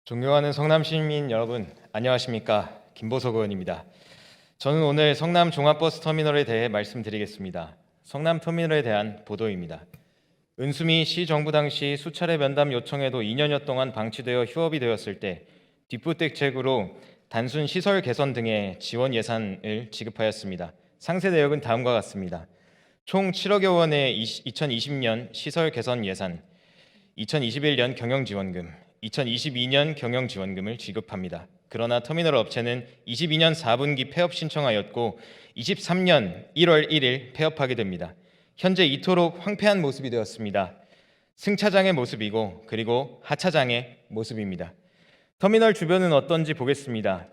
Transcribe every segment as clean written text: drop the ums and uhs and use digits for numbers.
존경하는 성남 시민 여러분, 안녕하십니까? 김보석 의원입니다. 저는 오늘 성남 종합버스터미널에 대해 말씀드리겠습니다. 성남 터미널에 대한 보도입니다. 은수미 시정부 당시 수차례 면담 요청에도 2년여 동안 방치되어 휴업이 되었을 때 뒷부대책으로 단순 시설 개선 등의 지원 예산을 지급하였습니다. 상세 내역은 다음과 같습니다. 총 7억여 원의 2020년 시설 개선 예산, 2021년 경영지원금, 2022년 경영지원금을 지급합니다. 그러나 터미널 업체는 22년 4분기 폐업 신청하였고 23년 1월 1일 폐업하게 됩니다. 현재 이토록 황폐한 모습이 되었습니다. 승차장의 모습이고 그리고 하차장의 모습입니다. 터미널 주변은 어떤지 보겠습니다.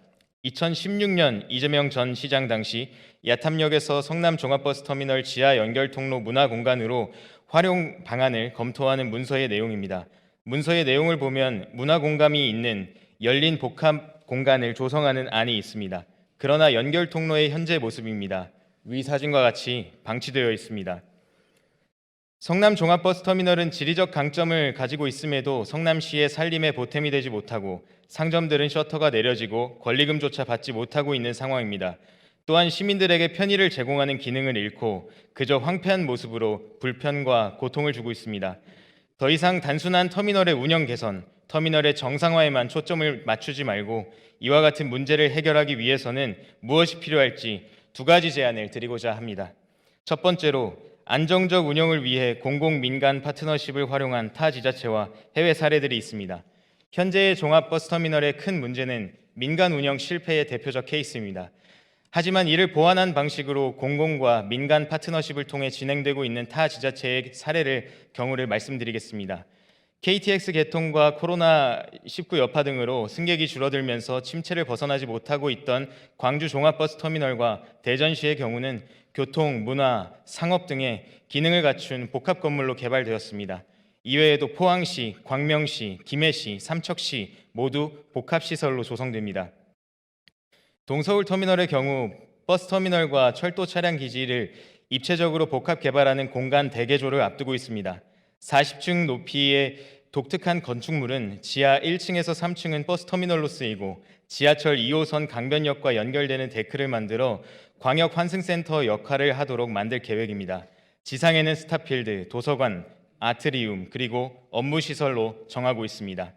2016년 이재명 전 시장 당시 야탐역에서 성남 종합버스터미널 지하 연결 통로 문화 공간으로 활용 방안을 검토하는 문서의 내용입니다. 문서의 내용을 보면 문화 공간이 있는 열린 복합 공간을 조성하는 안이 있습니다. 그러나 연결 통로의 현재 모습입니다. 위 사진과 같이 방치되어 있습니다. 성남 종합버스터미널은 지리적 강점을 가지고 있음에도 성남시의 살림에 보탬이 되지 못하고 상점들은 셔터가 내려지고 권리금조차 받지 못하고 있는 상황입니다. 또한 시민들에게 편의를 제공하는 기능을 잃고 그저 황폐한 모습으로 불편과 고통을 주고 있습니다. 더 이상 단순한 터미널의 운영 개선, 터미널의 정상화에만 초점을 맞추지 말고 이와 같은 문제를 해결하기 위해서는 무엇이 필요할지 두 가지 제안을 드리고자 합니다. 첫 번째로 안정적 운영을 위해 공공민간 파트너십을 활용한 타 지자체와 해외 사례들이 있습니다. 현재의 종합버스터미널의 큰 문제는 민간 운영 실패의 대표적 케이스입니다. 하지만 이를 보완한 방식으로 공공과 민간 파트너십을 통해 진행되고 있는 타 지자체의 경우를 말씀드리겠습니다. KTX 개통과 코로나19 여파 등으로 승객이 줄어들면서 침체를 벗어나지 못하고 있던 광주 종합버스터미널과 대전시의 경우는 교통, 문화, 상업 등의 기능을 갖춘 복합 건물로 개발되었습니다. 이외에도 포항시, 광명시, 김해시, 삼척시 모두 복합시설로 조성됩니다. 동서울 터미널의 경우 버스터미널과 철도 차량 기지를 입체적으로 복합 개발하는 공간 대개조를 앞두고 있습니다. 40층 높이의 독특한 건축물은 지하 1층에서 3층은 버스터미널로 쓰이고 지하철 2호선 강변역과 연결되는 데크를 만들어 광역 환승센터 역할을 하도록 만들 계획입니다. 지상에는 스타필드, 도서관, 아트리움 그리고 업무시설로 정하고 있습니다.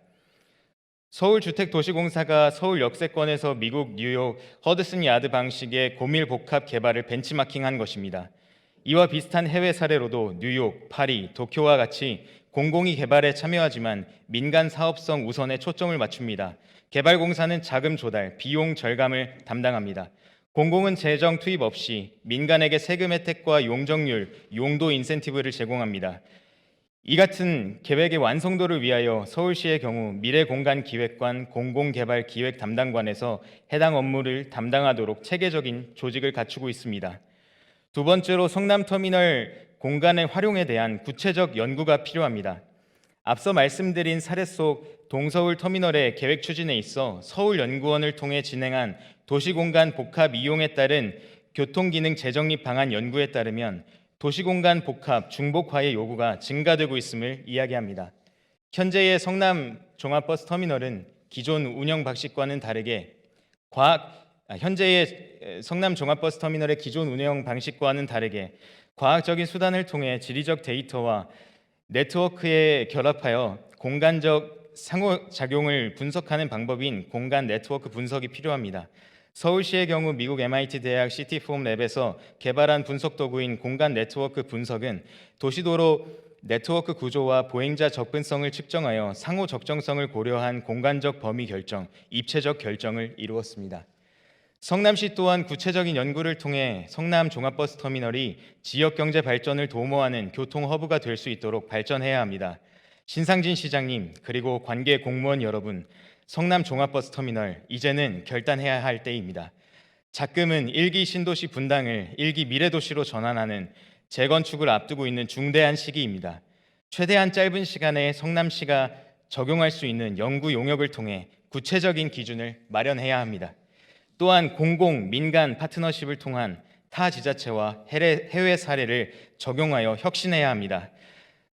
서울주택도시공사가 서울 역세권에서 미국 뉴욕 허드슨 야드 방식의 고밀 복합 개발을 벤치마킹한 것입니다. 이와 비슷한 해외 사례로도 뉴욕, 파리, 도쿄와 같이 공공이 개발에 참여하지만 민간 사업성 우선에 초점을 맞춥니다. 개발공사는 자금 조달, 비용 절감을 담당합니다. 공공은 재정 투입 없이 민간에게 세금 혜택과 용적률, 용도 인센티브를 제공합니다. 이 같은 계획의 완성도를 위하여 서울시의 경우 미래공간기획관 공공개발기획 담당관에서 해당 업무를 담당하도록 체계적인 조직을 갖추고 있습니다. 두 번째로 성남터미널 공간의 활용에 대한 구체적 연구가 필요합니다. 앞서 말씀드린 사례 속 동서울 터미널의 계획 추진에 있어 서울연구원을 통해 진행한 도시공간 복합 이용에 따른 교통기능 재정립 방안 연구에 따르면 도시공간 복합 중복화의 요구가 증가되고 있음을 이야기합니다. 현재의 성남 종합버스터미널은 기존 운영 방식과는 다르게 현재의 성남 종합버스터미널의 기존 운영 방식과는 다르게 과학적인 수단을 통해 지리적 데이터와 네트워크에 결합하여 공간적 상호작용을 분석하는 방법인 공간 네트워크 분석이 필요합니다. 서울시의 경우 미국 MIT 대학 시티폼랩에서 개발한 분석 도구인 공간 네트워크 분석은 도시도로 네트워크 구조와 보행자 접근성을 측정하여 상호 적정성을 고려한 공간적 범위 결정, 입체적 결정을 이루었습니다. 성남시 또한 구체적인 연구를 통해 성남 종합버스터미널이 지역 경제 발전을 도모하는 교통 허브가 될 수 있도록 발전해야 합니다. 신상진 시장님 그리고 관계 공무원 여러분, 성남 종합버스터미널 이제는 결단해야 할 때입니다. 작금은 1기 신도시 분당을 1기 미래도시로 전환하는 재건축을 앞두고 있는 중대한 시기입니다. 최대한 짧은 시간에 성남시가 적용할 수 있는 연구 용역을 통해 구체적인 기준을 마련해야 합니다. 또한 공공, 민간 파트너십을 통한 타 지자체와 해외 사례를 적용하여 혁신해야 합니다.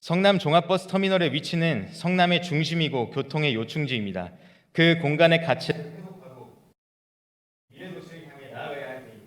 성남 종합버스터미널의 위치는 성남의 중심이고 교통의 요충지입니다. 그 공간의 가치를 회복하고 미래 도시를 향해 나아가야 할 때입니다.